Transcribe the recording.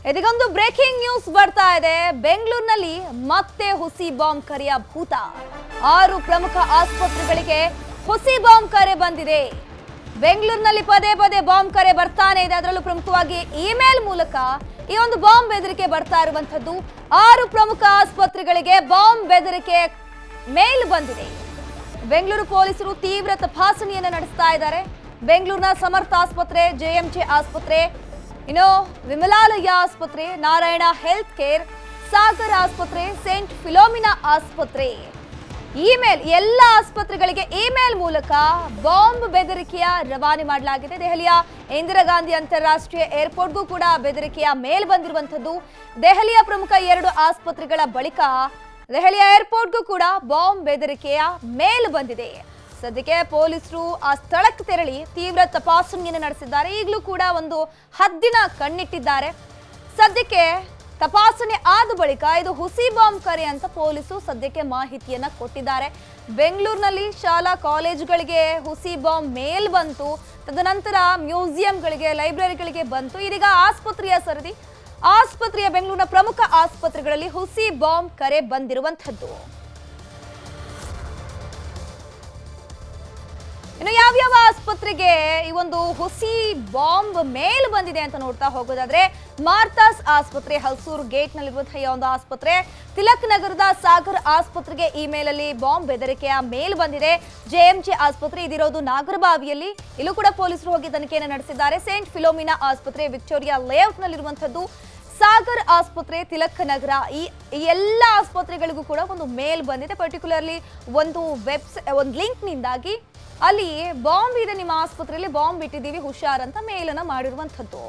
ಇದೀಗೊಂದು breaking news ಬರ್ತಾ ಇದೆ. ಬೆಂಗಳೂರಿನಲ್ಲಿ ಮತ್ತೆ ಹುಸಿ ಬಾಂಬ್ ಕರೆಯ ಭೂತ. 6 ಪ್ರಮುಖ ಆಸ್ಪತ್ರೆಗಳಿಗೆ ಹುಸಿ ಬಾಂಬ್ ಕರೆ ಬಂದಿದೆ. ಬೆಂಗಳೂರಿನಲ್ಲಿ ಪದೇ ಪದೇ ಬಾಂಬ್ ಕರೆ ಬರ್ತಾನೆ ಇದೆ. ಅದರಲ್ಲೂ ಪ್ರಮುಖವಾಗಿ ಇಮೇಲ್ ಮೂಲಕ ಈ ಒಂದು ಬಾಂಬ್ ಬೆದರಿಕೆ ಬರ್ತಾ ಇರುವಂತದ್ದು. 6 ಪ್ರಮುಖ ಆಸ್ಪತ್ರೆಗಳಿಗೆ ಬಾಂಬ್ ಬೆದರಿಕೆ ಮೇಲ್ ಬಂದಿದೆ. ಬೆಂಗಳೂರು ಪೊಲೀಸರು ತೀವ್ರ ತಪಾಸಣೆಯನ್ನು ನಡೆಸ್ತಾ ಇದ್ದಾರೆ. ಬೆಂಗಳೂರಿನ ಸಮರ್ಥ ಆಸ್ಪತ್ರೆ, ಜೆಎಂಜೆ ಆಸ್ಪತ್ರೆ, ಇನ್ನು ವಿಮಲಾಲಯ ಆಸ್ಪತ್ರೆ, ನಾರಾಯಣ ಹೆಲ್ತ್ ಕೇರ್, ಸಾಗರ್ ಆಸ್ಪತ್ರೆ, ಸೇಂಟ್ ಫಿಲೋಮಿನಾ ಆಸ್ಪತ್ರೆ, ಇಮೇಲ್ ಎಲ್ಲ ಆಸ್ಪತ್ರೆಗಳಿಗೆ ಇಮೇಲ್ ಮೂಲಕ ಬಾಂಬ್ ಬೆದರಿಕೆಯ ರವಾನೆ ಮಾಡಲಾಗಿದೆ. ದೆಹಲಿಯ ಇಂದಿರಾ ಗಾಂಧಿ ಅಂತಾರಾಷ್ಟ್ರೀಯ ಏರ್ಪೋರ್ಟ್ಗೂ ಕೂಡ ಬೆದರಿಕೆಯ ಮೇಲ್ ಬಂದಿರುವಂತದ್ದು. ದೆಹಲಿಯ ಪ್ರಮುಖ 2 ಆಸ್ಪತ್ರೆಗಳ ಬಳಿಕ ದೆಹಲಿಯ ಏರ್ಪೋರ್ಟ್ಗೂ ಕೂಡ ಬಾಂಬ್ ಬೆದರಿಕೆಯ ಮೇಲ್ ಬಂದಿದೆ. ಸದ್ಯಕ್ಕೆ ಪೊಲೀಸರು ಆ ಸ್ಥಳಕ್ಕೆ ತೆರಳಿ ತೀವ್ರ ತಪಾಸಣೆಯನ್ನು ನಡೆಸಿದ್ದಾರೆ. ಈಗಲೂ ಕೂಡ ಒಂದು ಹದ್ದಿನ ಕಣ್ಣಿಟ್ಟಿದ್ದಾರೆ. ಸದ್ಯಕ್ಕೆ ತಪಾಸಣೆ ಆದ ಬಳಿಕ ಇದು ಹುಸಿ ಬಾಂಬ್ ಕರೆ ಅಂತ ಪೊಲೀಸರು ಸದ್ಯಕ್ಕೆ ಮಾಹಿತಿಯನ್ನ ಕೊಟ್ಟಿದ್ದಾರೆ. ಬೆಂಗಳೂರಿನಲ್ಲಿ ಶಾಲಾ ಕಾಲೇಜುಗಳಿಗೆ ಹುಸಿ ಬಾಂಬ್ ಮೇಲ್ ಬಂತು. ತದನಂತರ ಮ್ಯೂಸಿಯಂಗಳಿಗೆ, ಲೈಬ್ರರಿಗಳಿಗೆ ಬಂತು. ಇದೀಗ ಆಸ್ಪತ್ರೆಯ ಸರದಿ. ಆಸ್ಪತ್ರೆಯ ಬೆಂಗಳೂರಿನ ಪ್ರಮುಖ ಆಸ್ಪತ್ರೆಗಳಲ್ಲಿ ಹುಸಿ ಬಾಂಬ್ ಕರೆ ಬಂದಿರುವಂತದ್ದು. ಇನ್ನು ಯಾವ್ಯಾವ ಆಸ್ಪತ್ರೆಗೆ ಈ ಒಂದು ಹುಸಿ ಬಾಂಬ್ ಮೇಲ್ ಬಂದಿದೆ ಅಂತ ನೋಡ್ತಾ ಹೋಗೋದಾದ್ರೆ, ಮಾರ್ಥಾಸ್ ಆಸ್ಪತ್ರೆ, ಹಲ್ಸೂರು ಗೇಟ್ ನಲ್ಲಿರುವಂತಹ ಈ ಒಂದು ಆಸ್ಪತ್ರೆ, ತಿಲಕ್ ನಗರದ ಸಾಗರ್ ಆಸ್ಪತ್ರೆಗೆ ಈ ಮೇಲಲ್ಲಿ ಬಾಂಬ್ ಬೆದರಿಕೆಯ ಮೇಲ್ ಬಂದಿದೆ. ಜೆಎಂಜೆ ಆಸ್ಪತ್ರೆ ಇದಿರೋದು ನಾಗರಬಾವಿಯಲ್ಲಿ, ಇಲ್ಲೂ ಕೂಡ ಪೊಲೀಸರು ಹೋಗಿ ತನಿಖೆಯನ್ನು ನಡೆಸಿದ್ದಾರೆ. ಸೇಂಟ್ ಫಿಲೋಮಿನಾ ಆಸ್ಪತ್ರೆ ವಿಕ್ಟೋರಿಯಾ ಲೇಔಟ್ ನಲ್ಲಿರುವಂತದ್ದು, ಸಾಗರ್ ಆಸ್ಪತ್ರೆ, ತಿಲಕ್ ನಗರ, ಈ ಎಲ್ಲ ಆಸ್ಪತ್ರೆಗಳಿಗೂ ಕೂಡ ಒಂದು ಮೇಲ್ ಬಂದಿದೆ. ಪರ್ಟಿಕ್ಯುಲರ್ಲಿ ಒಂದು ಲಿಂಕ್ ನಿಂದಾಗಿ ಅಲ್ಲಿ ಬಾಂಬ್ ಇದೆ, ನಿಮ್ಮ ಆಸ್ಪತ್ರೆಯಲ್ಲಿ ಬಾಂಬ್ ಇಟ್ಟಿದ್ದೀವಿ ಹುಷಾರ್ ಅಂತ ಮೇಲನ್ನ ಮಾಡಿರುವಂತದ್ದು.